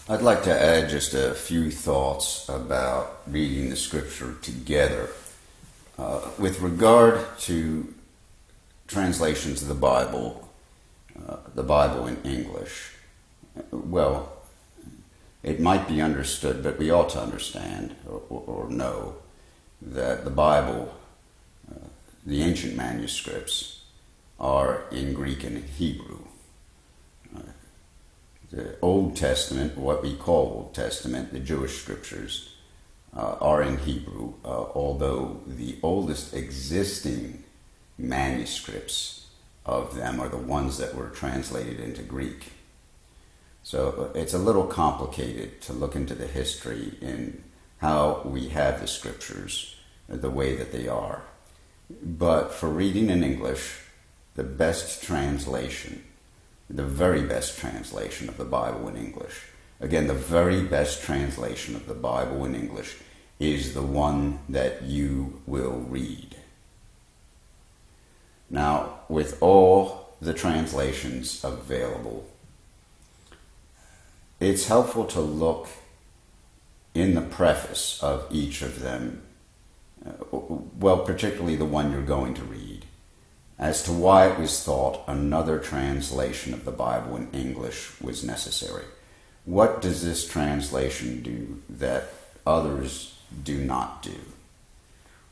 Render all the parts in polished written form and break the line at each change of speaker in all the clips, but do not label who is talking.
I'd like to add just a few thoughts about reading the scripture together. With regard to translations of the Bible in English, well, it might be understood, but we ought to understand or know that the Bible, the ancient manuscripts, are in Greek and Hebrew. The Old Testament, what we call Old Testament, the Jewish scriptures, are in Hebrew, although the oldest existing manuscripts of them are the ones that were translated into Greek. So it's a little complicated to look into the history in how we have the scriptures the way that they are. But for reading in English, the best translation, the very best translation of the Bible in English, again, the very best translation of the Bible in English is the one that you will read. Now, with all the translations available, it's helpful to look in the preface of each of them, well, particularly the one you're going to read, as to why it was thought another translation of the Bible in English was necessary. What does this translation do that others do not do?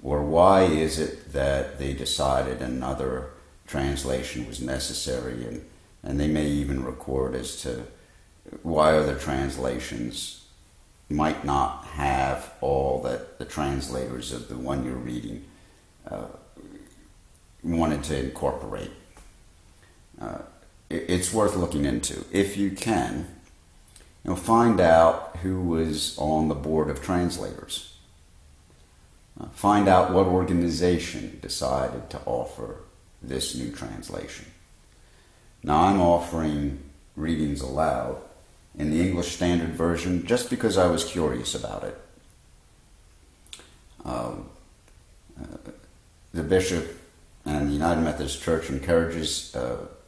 Or why is it that they decided another translation was necessary, and they may even record as to why other translations might not have all that the translators of the one you're reading wanted to incorporate. It's worth looking into. If you can, find out who was on the board of translators. Find out what organization decided to offer this new translation. Now, I'm offering readings aloud in the English Standard Version just because I was curious about it. The bishop and the United Methodist Church encourages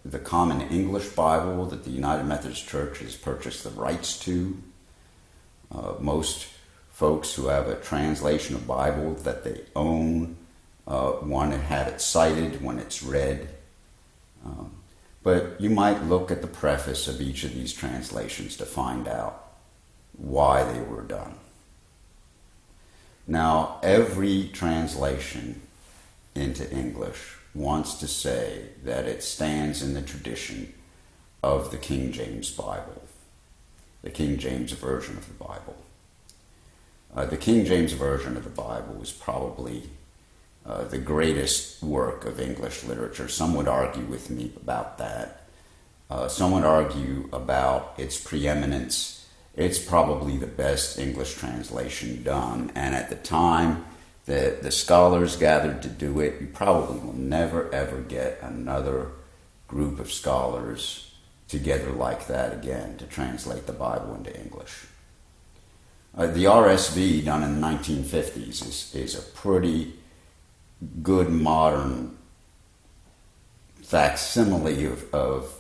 the Common English Bible that the United Methodist Church has purchased the rights to. Most folks who have a translation of Bible that they own want to have it cited when it's read. But you might look at the preface of each of these translations to find out why they were done. Now, every translation into English wants to say that it stands in the tradition of the King James Bible, the King James Version of the Bible. The King James Version of the Bible is probably the greatest work of English literature. Some would argue with me about that. Some would argue about its preeminence. It's probably the best English translation done, and at the time that the scholars gathered to do it, you probably will never ever get another group of scholars together like that again to translate the Bible into English. The RSV done in the 1950s is a pretty good modern facsimile of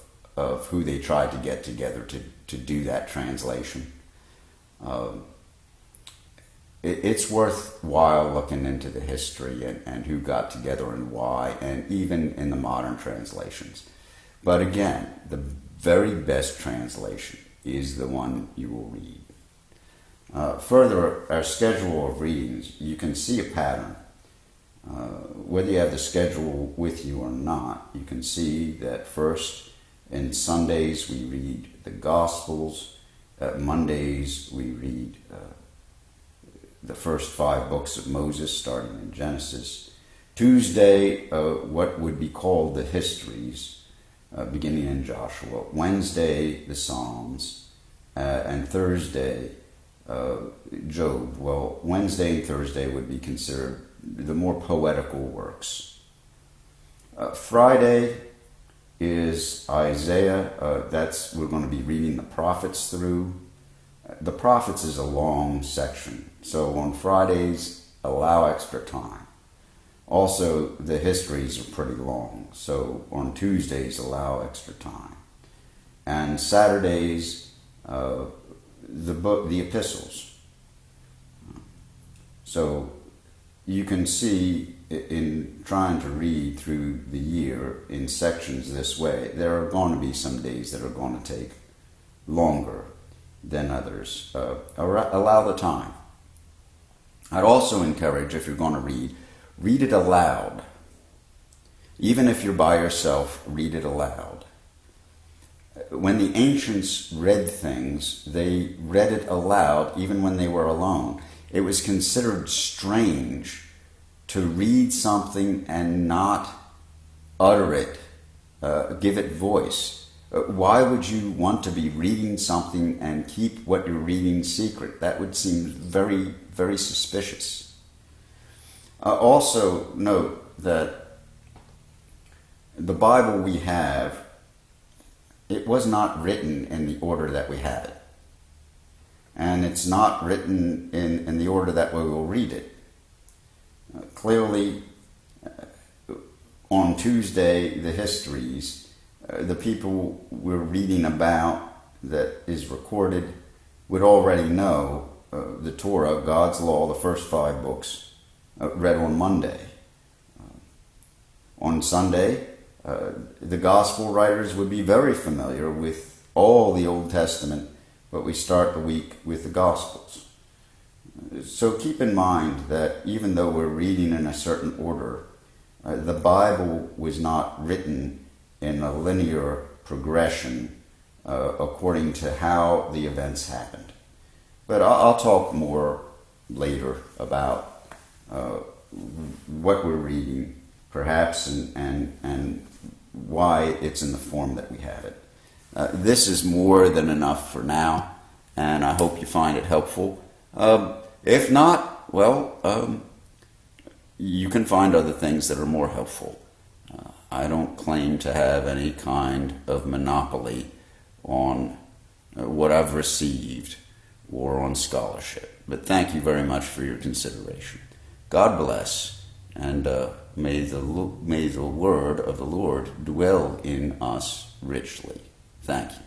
who they tried to get together to do that translation. It's worthwhile looking into the history and who got together and why, and even in the modern translations. But again, the very best translation is the one you will read. Further, our schedule of readings, you can see a pattern. Whether you have the schedule with you or not, you can see that first, in Sundays, we read the Gospels. Mondays, we read the first 5 books of Moses, starting in Genesis. Tuesday, what would be called the histories, beginning in Joshua. Wednesday, the Psalms. And Thursday, Job. Well, Wednesday and Thursday would be considered the more poetical works. Friday is Isaiah. We're going to be reading the prophets through. The prophets is a long section, so on Fridays, allow extra time. Also, the histories are pretty long, so on Tuesdays, allow extra time. And Saturdays, the epistles. So you can see in trying to read through the year in sections this way, there are going to be some days that are going to take longer than others. Allow the time. I'd also encourage, if you're going to read it aloud. Even if you're by yourself, read it aloud. When the ancients read things, they read it aloud even when they were alone. It was considered strange to read something and not utter it, give it voice. Why would you want to be reading something and keep what you're reading secret? That would seem very, very suspicious. Also note that the Bible we have, it was not written in the order that we have it. And it's not written in the order that we will read it. Clearly, on Tuesday, the histories, the people we're reading about that is recorded would already know the Torah, God's law, the first 5 books, read on Monday. On Sunday, the gospel writers would be very familiar with all the Old Testament, but we start the week with the Gospels. So keep in mind that even though we're reading in a certain order, the Bible was not written in a linear progression according to how the events happened. But I'll talk more later about what we're reading, perhaps, and why it's in the form that we have it. This is more than enough for now, and I hope you find it helpful. If not, well, you can find other things that are more helpful. I don't claim to have any kind of monopoly on what I've received or on scholarship. But thank you very much for your consideration. God bless, and may the word of the Lord dwell in us richly. Thank you.